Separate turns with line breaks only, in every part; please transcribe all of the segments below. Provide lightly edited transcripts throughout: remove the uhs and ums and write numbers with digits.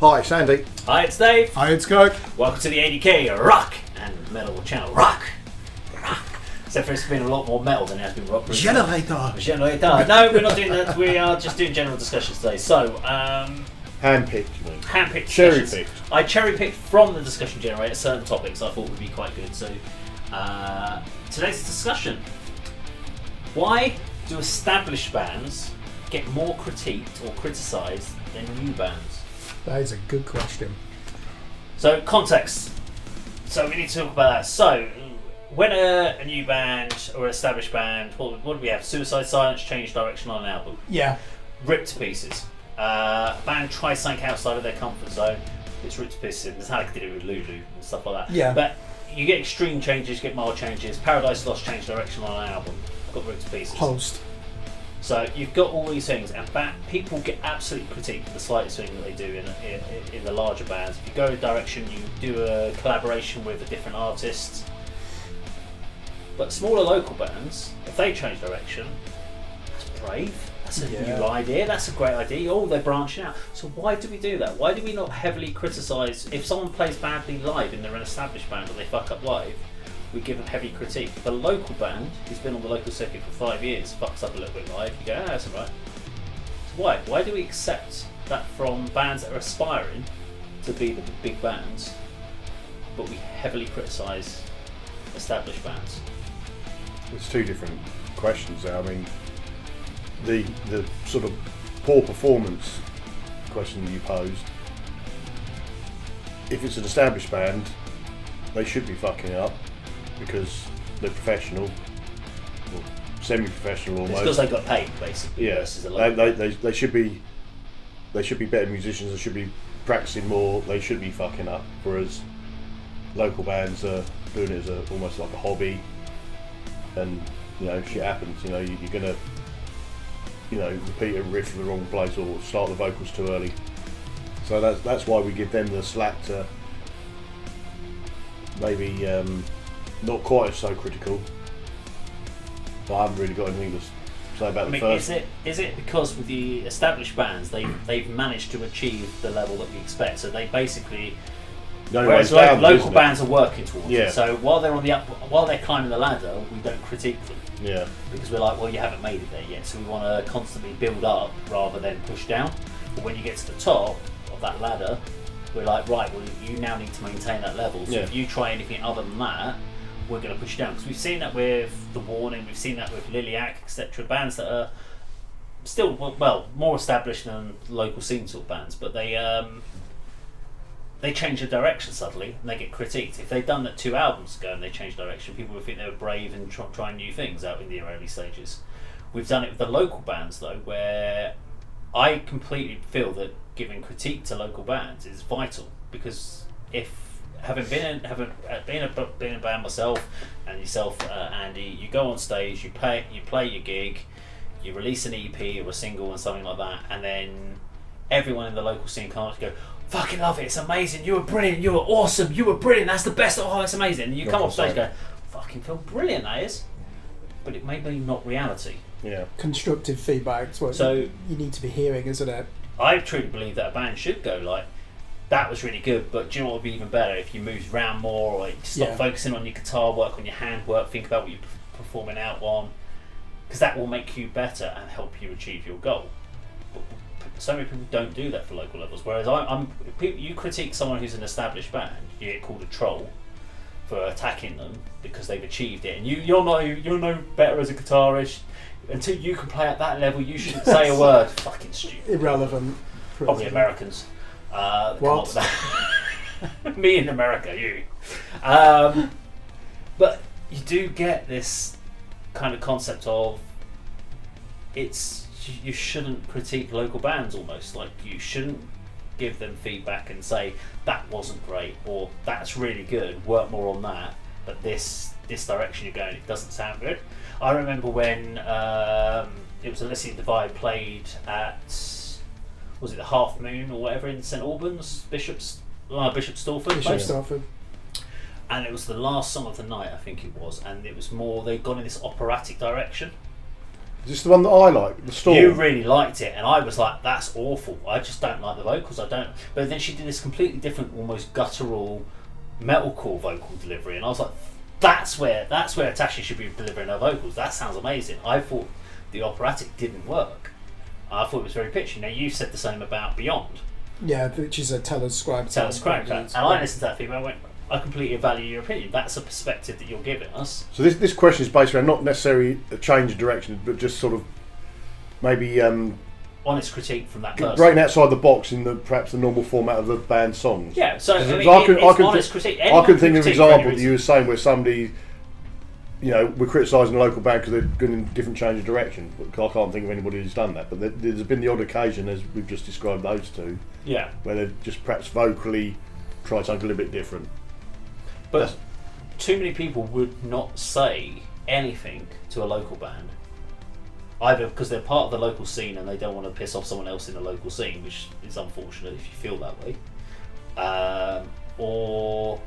Hi, it's Andy.
Hi, it's Dave.
Hi, it's Kirk.
Welcome to the A.D.K rock and metal channel. Rock. Except for it's been a lot more metal than it has been rock.
Generator.
No, we're not doing that. We are just doing general discussions today. So,
Hand-picked, you mean?
hand-picked
Cherry-picked.
I cherry-picked from the discussion generator certain topics I thought would be quite good. So, today's discussion. Why do established bands get more critiqued or criticised than new bands?
That is a good question.
So, context. So, we need to talk about that. So, when a new band or established band, what do we have? Suicide Silence changed direction on an album.
Yeah.
Ripped to pieces. A band tries something outside of their comfort zone, it's ripped to pieces. Metallica did it with Lulu and stuff like that.
Yeah.
But you get extreme changes, you get mild changes. Paradise Lost changed direction on an album, got ripped to pieces.
Host.
So you've got all these things, and people get absolutely critiqued for the slightest thing that they do in the larger bands. If you go a direction, you do a collaboration with a different artist. But smaller local bands, if they change direction, that's brave. That's a new idea. That's a great idea. Oh, they're branching out. So why do we do that? Why do we not heavily criticise if someone plays badly live and they're an established band or they fuck up live? We give them heavy critique. If a local band who's been on the local circuit for 5 years fucks up a little bit live, you go, that's alright. So why? Why do we accept that from bands that are aspiring to be the big bands, but we heavily criticise established bands?
There's two different questions there. I mean, the sort of poor performance question that you posed. If it's an established band, they should be fucking up because they're professional, or semi-professional almost.
It's because they got paid, basically.
Yeah,
Versus a local.
they should be better musicians. They should be practicing more. They should be fucking up. Whereas local bands are doing it as almost like a hobby, and shit happens. You're gonna repeat a riff in the wrong place or start the vocals too early. So that's why we give them the slack to maybe not quite so critical. But I haven't really got anything to say about the first.
Is it because with the established bands they've managed to achieve the level that we expect? So they basically, whereas local bands are working towards it. So while they're climbing the ladder, we don't critique them.
Yeah.
Because we're like, well, you haven't made it there yet, so we want to constantly build up rather than push down. But when you get to the top of that ladder, we're like, right, well, you now need to maintain that level. So if you try anything other than that, we're going to push down. Because we've seen that with The Warning, we've seen that with Liliac, etc. Bands that are still, well, more established than local scene sort of bands, but they change their direction suddenly and they get critiqued. If they'd done that 2 albums ago and they changed direction, people would think they were brave and trying new things out in the early stages. We've done it with the local bands though, where I completely feel that giving critique to local bands is vital, because if having been a band myself and yourself, Andy, you go on stage, you play your gig, you release an EP or a single and something like that, and then everyone in the local scene can't go, fucking love it, it's amazing, you were brilliant, you were awesome, you were brilliant, that's the best, oh, it's amazing. And you come off stage and go, fucking feel brilliant, that is. But it may be not reality.
Yeah. Constructive feedback's what you need to be hearing, isn't it?
I truly believe that a band should go like, that was really good, but do you know what would be even better if you moved around more, or stop focusing on your guitar work, on your hand work, think about what you're performing out on, because that will make you better and help you achieve your goal. But so many people don't do that for local levels. Whereas you critique someone who's an established band, you get called a troll for attacking them because they've achieved it, and you're no better as a guitarist. Until you can play at that level, you shouldn't say a word. Fucking stupid.
Irrelevant.
Probably Americans.
What?
Me in America, you. But you do get this kind of concept of you shouldn't critique local bands almost. Like, you shouldn't give them feedback and say that wasn't great or that's really good, work more on that, but this direction you're going, it doesn't sound good. I remember when it was Alyssa Divide played at, was it the Half Moon or whatever in St Albans, Bishop Stortford. And it was the last song of the night, I think it was, and it was more, they'd gone in this operatic direction.
Is this the one that I like? The Storm?
You really liked it, and I was like, that's awful. I just don't like the vocals. I don't. But then she did this completely different, almost guttural, metalcore vocal delivery, and I was like, that's where Tashi should be delivering her vocals. That sounds amazing. I thought the operatic didn't work. I thought it was very pitchy. Now you said the same about Beyond.
Yeah, which is a telescribed.
And I listened to that feedback and went, I completely value your opinion. That's a perspective that you're giving us.
So this question is based around not necessarily a change of direction, but just sort of maybe
honest critique from that person.
Breaking outside the box in perhaps the normal format of the band songs.
Yeah, so it's honest critique.
I can think of an example that you were saying where somebody, we're criticising a local band because they're going in a different change of direction. I can't think of anybody who's done that, but there's been the odd occasion, as we've just described those two, where they've just perhaps vocally tried something a little bit different.
But too many people would not say anything to a local band, either because they're part of the local scene and they don't want to piss off someone else in the local scene, which is unfortunate if you feel that way, or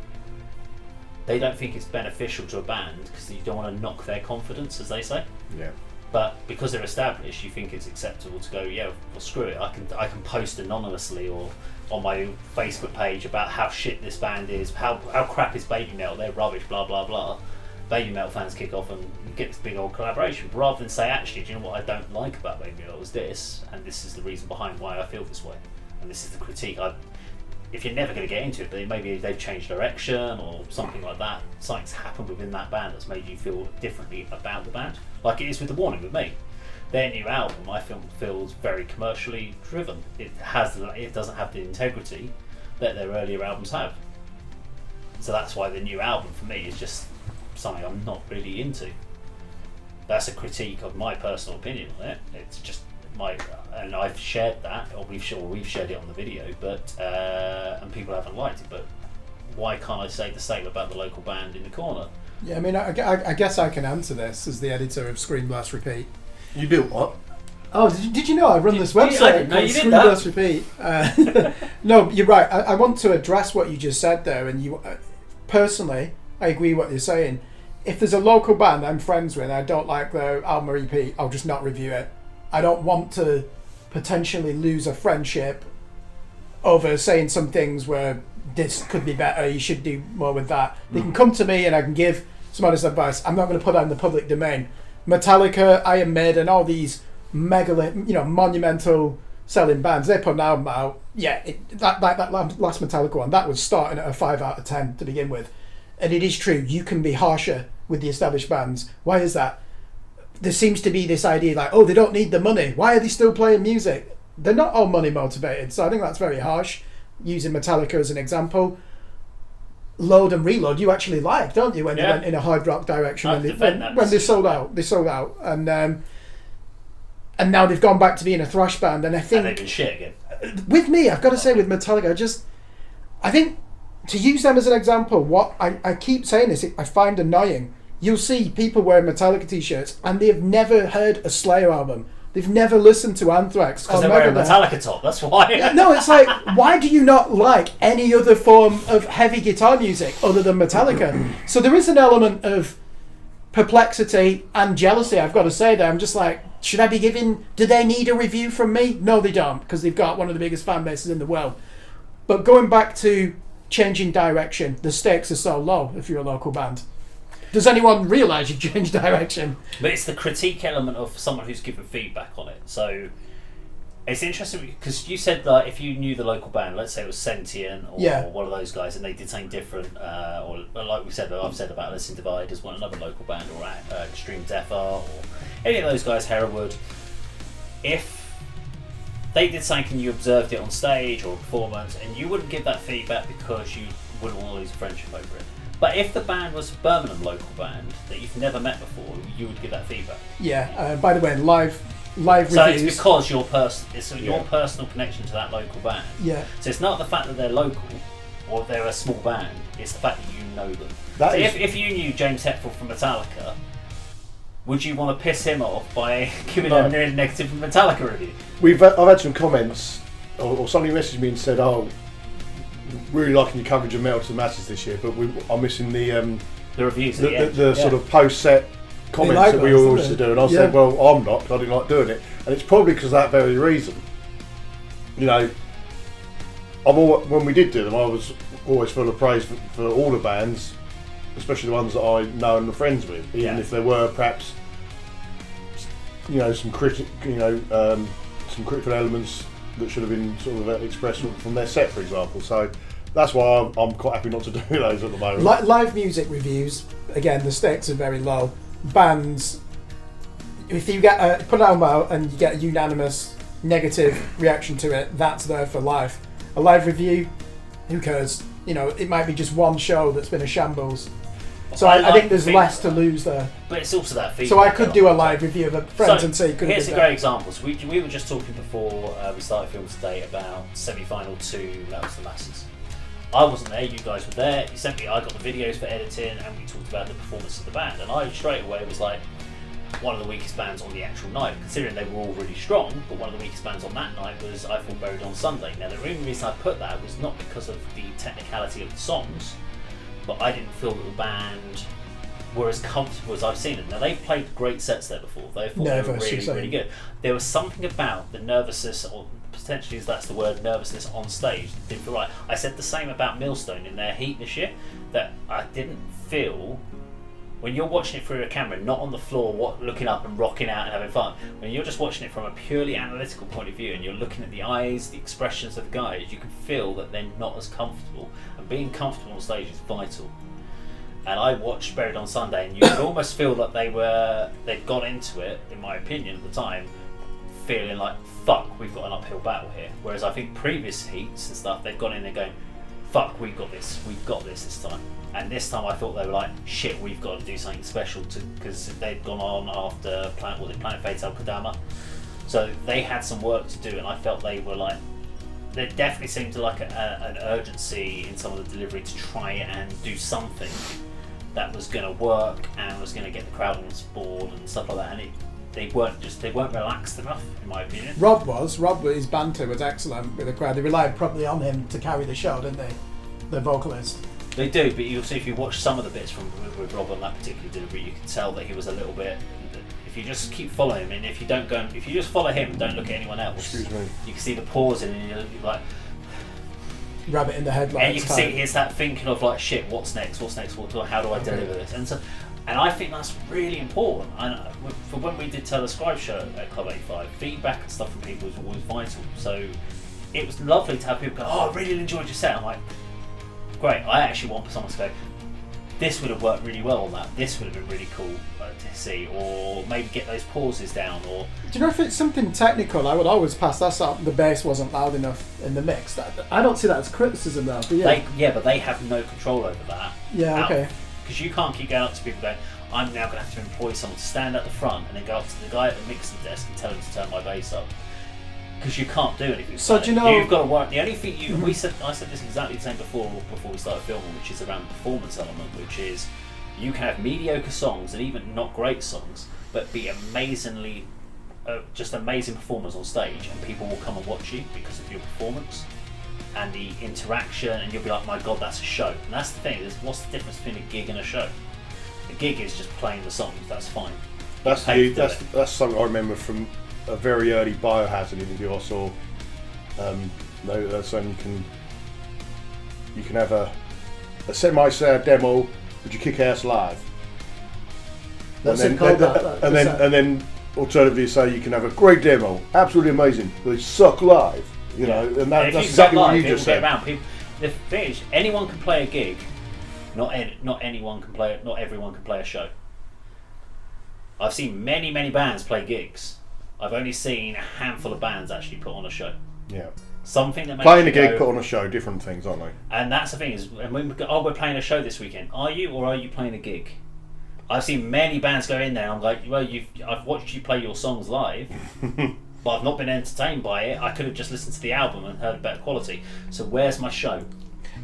they don't think it's beneficial to a band because you don't want to knock their confidence, as they say.
Yeah.
But because they're established, you think it's acceptable to go, yeah, well, screw it. I can post anonymously or on my Facebook page about how shit this band is, how crap is Baby Metal, they're rubbish, blah blah blah. Baby Metal fans kick off and get this big old collaboration, rather than say, actually, do you know what I don't like about Baby Metal is this, and this is the reason behind why I feel this way, and this is the critique. If you're never going to get into it, but maybe they've changed direction or something like that, something's happened within that band that's made you feel differently about the band, like it is with The Warning with me. Their new album, I feel, feels very commercially driven. It doesn't have the integrity that their earlier albums have. So that's why the new album for me is just something I'm not really into. That's a critique of my personal opinion on it. It's just and I've shared that, or we've shared it on the video, but and people haven't liked it. But why can't I say the same about the local band in the corner?
Yeah, I mean, I guess I can answer this as the editor of Scream Blast Repeat.
You do what?
Oh, did you know I run this website called Scream Blast Repeat? No, you're right. I want to address what you just said there, and you personally, I agree with what you're saying. If there's a local band I'm friends with, and I don't like their album or EP, I'll just not review it. I don't want to potentially lose a friendship over saying some things where this could be better, you should do more with that. They can come to me and I can give some honest advice. I'm not going to put that in the public domain. Metallica, Iron Maiden, all these monumental selling bands, they put an album out. Yeah, that last Metallica one, that was starting at a 5 out of 10 to begin with. And it is true, you can be harsher with the established bands. Why is that? There seems to be this idea like, oh, they don't need the money. Why are they still playing music? They're not all money motivated. So I think that's very harsh, using Metallica as an example. Load and Reload you actually like, don't you, when they went in a hard rock direction when they sold out. And now they've gone back to being a thrash band, and I think...
And they've been shit again.
With me, I've got to say, with Metallica, I think, to use them as an example, what I keep saying is, I find annoying. You'll see people wearing Metallica t-shirts and they've never heard a Slayer album. They've never listened to Anthrax.
Because they're wearing a Metallica top, that's why.
Yeah, no, it's like, why do you not like any other form of heavy guitar music other than Metallica? So there is an element of perplexity and jealousy, I've got to say there. I'm just like, do they need a review from me? No, they don't, because they've got one of the biggest fan bases in the world. But going back to changing direction, the stakes are so low if you're a local band. Does anyone realise you've changed direction?
But it's the critique element of someone who's given feedback on it. So it's interesting because you said that if you knew the local band, let's say it was Sentient or one of those guys, and they did something different, or like I've said about Listen Divide as one another local band, or Extreme Death Art, or any of those guys, Hereward. If they did something and you observed it on stage or a performance, and you wouldn't give that feedback because you wouldn't want to lose a friendship over it. But if the band was a Birmingham local band that you've never met before, you would give that feedback.
Yeah. By the way, live reviews.
So it's because your personal connection to that local band.
Yeah.
So it's not the fact that they're local or they're a small band. It's the fact that you know them. If you knew James Hetfield from Metallica, would you want to piss him off by giving him a negative Metallica review?
I've had some comments, or somebody messaged me and said, "Oh, really liking your coverage of Metal to the Masses this year, but I'm missing the
reviews,
the sort of post-set comments
like
that we
those,
all
don't
used to
they?
do, and I said, well, I'm not, 'cause I didn't like doing it, and it's probably because of that very reason. You know, when we did do them, I was always full of praise for all the bands, especially the ones that I know and are friends with, even if there were perhaps, you know, some critical elements that should have been sort of expressed from their set, for example. So that's why I'm quite happy not to do those at the moment.
Live music reviews, again, the stakes are very low. Bands, if you get put an album out and you get a unanimous negative reaction to it, that's there for life. A live review, who cares? You know, it might be just one show that's been a shambles. So I think there's less to lose there.
But it's also that feedback.
So I could do a live review of a friends and say, could
here's a great example. So we were just talking before we started filming today about semi-final 2, that was the Masses. I wasn't there, you guys were there. You sent me, I got the videos for editing, and we talked about the performance of the band. And I straight away was like, one of the weakest bands on the actual night, considering they were all really strong, but one of the weakest bands on that night was I Feel Buried on Sunday. Now the only reason I put that was not because of the technicality of the songs, but I didn't feel that the band were as comfortable as I've seen them. Now they've played great sets there before, they were really good. There was something about the nervousness, or potentially that's the word, nervousness on stage, didn't feel right. I said the same about Millstone in their Heat this year, that I didn't feel, when you're watching it through a camera, not on the floor looking up and rocking out and having fun, when you're just watching it from a purely analytical point of view and you're looking at the eyes, the expressions of the guys, you can feel that they're not as comfortable, and being comfortable on stage is vital. And I watched Buried on Sunday, and you could almost feel that they'd gone into it, in my opinion at the time, feeling like, fuck, we've got an uphill battle here. Whereas I think previous heats and stuff, they've gone in there going, fuck, we've got this this time. And this time I thought they were like, shit, we've got to do something special, because they'd gone on after Planet Fate Al Qadama. So they had some work to do, and I felt they were like, there definitely seemed to like an urgency in some of the delivery to try and do something that was going to work and was going to get the crowd on board and stuff like that. And they weren't relaxed enough, in my opinion.
Rob, his banter was excellent with the crowd. They relied probably on him to carry the show, didn't they? The vocalist.
They do, but you'll see if you watch some of the bits with Rob on that particular delivery, you can tell that he was a little bit. If you just keep following him, and if you just follow him and don't look at anyone else,
excuse me,
you can see the pausing, and you're like
rabbit in the headlights.
And you can see it's that thinking of like, shit, what's next? How do I deliver this? And I think that's really important. And for when we did Tell the Scribe show at Club 85, feedback and stuff from people was always vital. So it was lovely to have people go, oh, I really enjoyed your set. I'm like, great. I actually want someone to go, this would have worked really well on that. This would have been really cool to see, or maybe get those pauses down. Or
do you know if it's something technical? I would always pass that out. The bass wasn't loud enough in the mix. I don't see that as criticism, though. Do you?
But they have no control over that.
Yeah, okay.
Because you can't keep going up to people going, I'm now going to have to employ someone to stand at the front and then go up to the guy at the mixing desk and tell him to turn my bass up. Because you can't do anything.
So do you know?
You've got to work. The only thing I said this exactly the same before we started filming, which is around the performance element, which is you can have mediocre songs and even not great songs, but be amazing performers on stage, and people will come and watch you because of your performance and the interaction, and you'll be like, my god, that's a show. And that's the thing, what's the difference between a gig and a show? A gig is just playing the songs, that's fine.
That's something I remember from a very early Biohazard interview I saw. That's when you can have a semi-sad demo, would you kick ass live?
What's it called?
And then alternatively say you can have a great demo, absolutely amazing, but they suck live. You know, and that's exactly what you just said.
The thing is, anyone can play a gig. Not everyone can play a show. I've seen many bands play gigs. I've only seen a handful of bands actually put on a show.
Yeah.
Something that makes
playing a gig, put on a show, different things, aren't they? And
that's the thing is, when we go, we're playing a show this weekend. Are you, or are you playing a gig? I've seen many bands go in there. I'm like, well, I've watched you play your songs live. But I've not been entertained by it. I could have just listened to the album and heard better quality. So where's my show?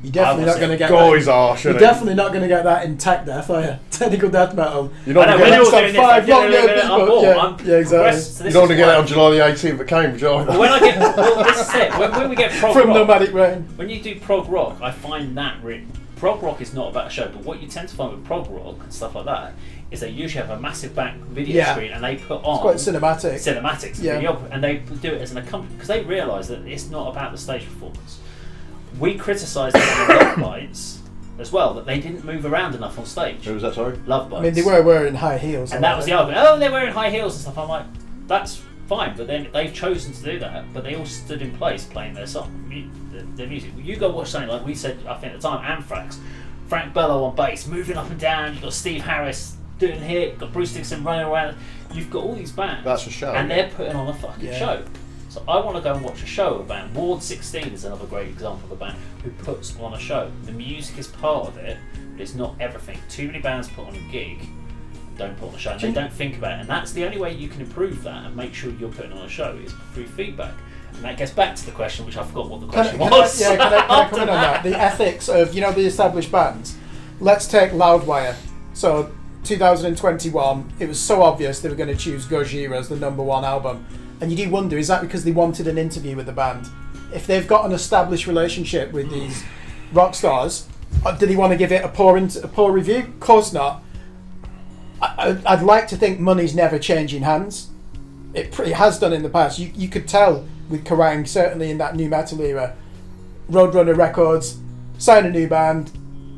You're definitely not going to get
that.
You're definitely not going to get that in tech death, are you? Technical death metal.
You're not going to get
that. Yeah, exactly.
You're not going to get that on July the 18th at Cambridge, are you?
When I get, this is it. When we get prog
from
rock,
Nomadic Rain.
When you do prog rock, I find that prog rock is not about a show, but what you tend to find with prog rock and stuff like that is they usually have a massive back video screen and they put on
it's quite
cinematics
Yeah.
and they do it as an accompaniment because they realise that it's not about the stage performance. We criticised them in Love Bites as well, that they didn't move around enough on stage.
Who was that, sorry?
Love Bites.
I mean, they were wearing high heels.
And that was the argument. Oh, they're wearing high heels and stuff. I'm like, that's fine, but then they've chosen to do that, but they all stood in place playing their song, their music. You go watch something like we said, I think at the time, Anthrax, Frank Bello on bass, moving up and down, you've got Steve Harris doing hit, you've got Bruce Dickinson running around, you've got all these bands.
That's a show.
And they're putting on a fucking show. So I want to go and watch a show of a band. Ward 16 is another great example of a band who puts on a show. The music is part of it, but it's not everything. Too many bands put on a gig, don't put on a show, and they don't think about it. And that's the only way you can improve that and make sure you're putting on a show is through feedback. And that gets back to the question, which I forgot what the question was.
Can I come in on that? The ethics of, the established bands. Let's take Loudwire. So, 2021, it was so obvious they were going to choose Gojira as the #1 album. And you do wonder, is that because they wanted an interview with the band? If they've got an established relationship with these rock stars, do they want to give it a poor review? Of course not. I'd like to think money's never changing hands. It has done in the past. You could tell with Kerrang, certainly in that new metal era, Roadrunner Records, sign a new band,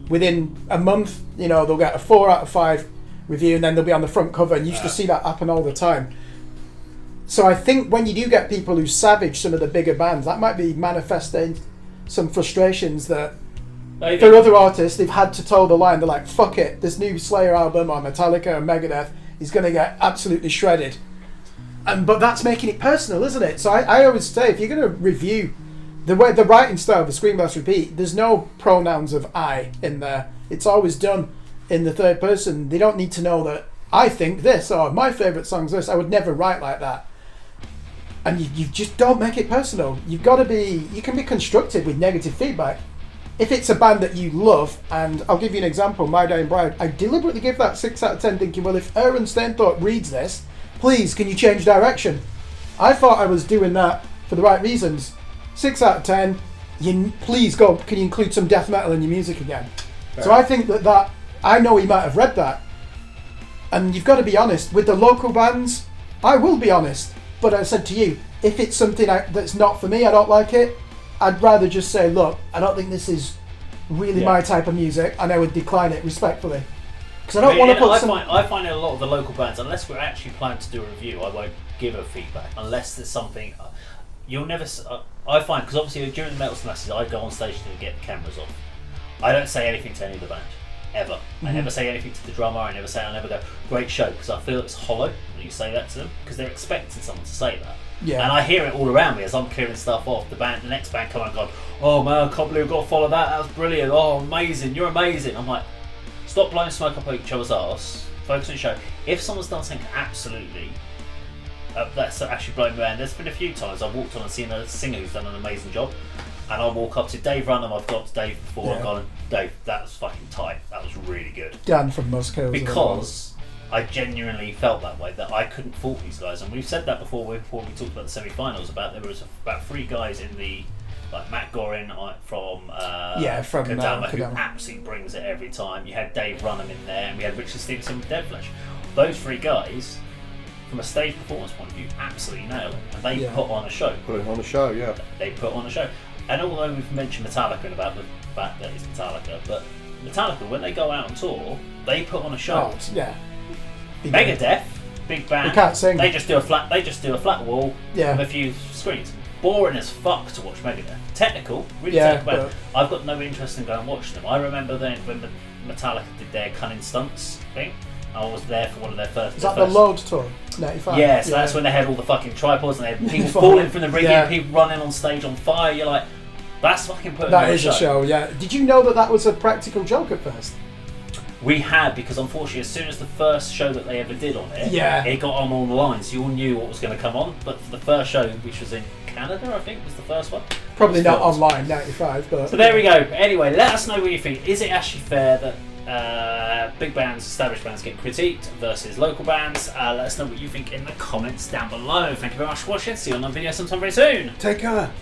within a month, they'll get a 4 out of 5 review and then they'll be on the front cover, and you used to see that happen all the time. So I think when you do get people who savage some of the bigger bands, that might be manifesting some frustrations that for other artists, they've had to toe the line. They're like, fuck it, this new Slayer album or Metallica or Megadeth is going to get absolutely shredded. But that's making it personal, isn't it? So I always say, if you're going to review the writing style of the Screen Blast Repeat, there's no pronouns of I in there. It's always done in the third person. They don't need to know that I think this or my favourite song's this. I would never write like that. And you just don't make it personal. You've got to be, you can be constructive with negative feedback. If it's a band that you love, and I'll give you an example, My Dying Bride, I deliberately give that 6 out of 10 thinking, well, if Aaron Stainthorpe reads this, please, can you change direction? I thought I was doing that for the right reasons. 6 out of 10, please go, can you include some death metal in your music again? Fair. So I think that, I know he might have read that. And you've got to be honest. With the local bands, I will be honest. But I said to you, if it's something that's not for me, I don't like it, I'd rather just say, look, I don't think this is really my type of music, and I would decline it respectfully. Because I don't want to put
I find a lot of the local bands, unless we're actually planning to do a review, I won't give a feedback. Unless there's something... You'll never... I find, because obviously during the Metal Smashes, I go on stage to get the cameras off. I don't say anything to any of the band. Ever. Mm-hmm. I never say anything to the drummer. I never go, great show, because I feel it's hollow when you say that to them, because they're expecting someone to say that. Yeah. And I hear it all around me as I'm clearing stuff off. The next band come out and go, oh man, I can't believe I've got to follow that. That was brilliant. Oh, amazing. You're amazing. I'm like, stop blowing smoke up each other's arse. Focus on the show. If someone's done something absolutely that's actually blown me around. There's been a few times I've walked on and seen a singer who's done an amazing job, and I'll walk up to Dave Random. I've got to Dave before. I've gone, Dave, that was fucking tight. That was really good.
Dan from Moscow.
Because I genuinely felt that way, that I couldn't fault these guys. And we've said that before we talked about the semi-finals, there was about 3 guys in the, like Matt Gorin from Kodama, who absolutely brings it every time. You had Dave Runham in there, and we had Richard Stevenson with Deadflesh. Those 3 guys, from a stage performance point of view, absolutely nail it. And they put on a show.
Put on a show, yeah.
They put on a show. And although we've mentioned Metallica and about the fact that it's Metallica, but Metallica, when they go out on tour, they put on a show.
Oh, yeah.
Megadeth, big band.
They can't sing.
They just do a flat wall with a few screens. Boring as fuck to watch Megadeth. Technical, really technical band. I've got no interest in going and watching them. I remember then when Metallica did their Cunning Stunts thing. I was there for one of their first.
Is that the Load tour? 95.
Yeah, so that's when they had all the fucking tripods and they had people falling from the rigging, people running on stage on fire. You're like, that's fucking putting on a show. That is a show,
yeah. Did you know that was a practical joke at first?
We had, because unfortunately, as soon as the first show that they ever did on it, it got on all the lines. So you all knew what was going to come on. But for the first show, which was in Canada, I think, was the first one.
Probably not online, 95. But
so there we go. Anyway, let us know what you think. Is it actually fair that big bands, established bands get critiqued versus local bands? Let us know what you think in the comments down below. Thank you very much for watching. See you on the video sometime very soon.
Take care.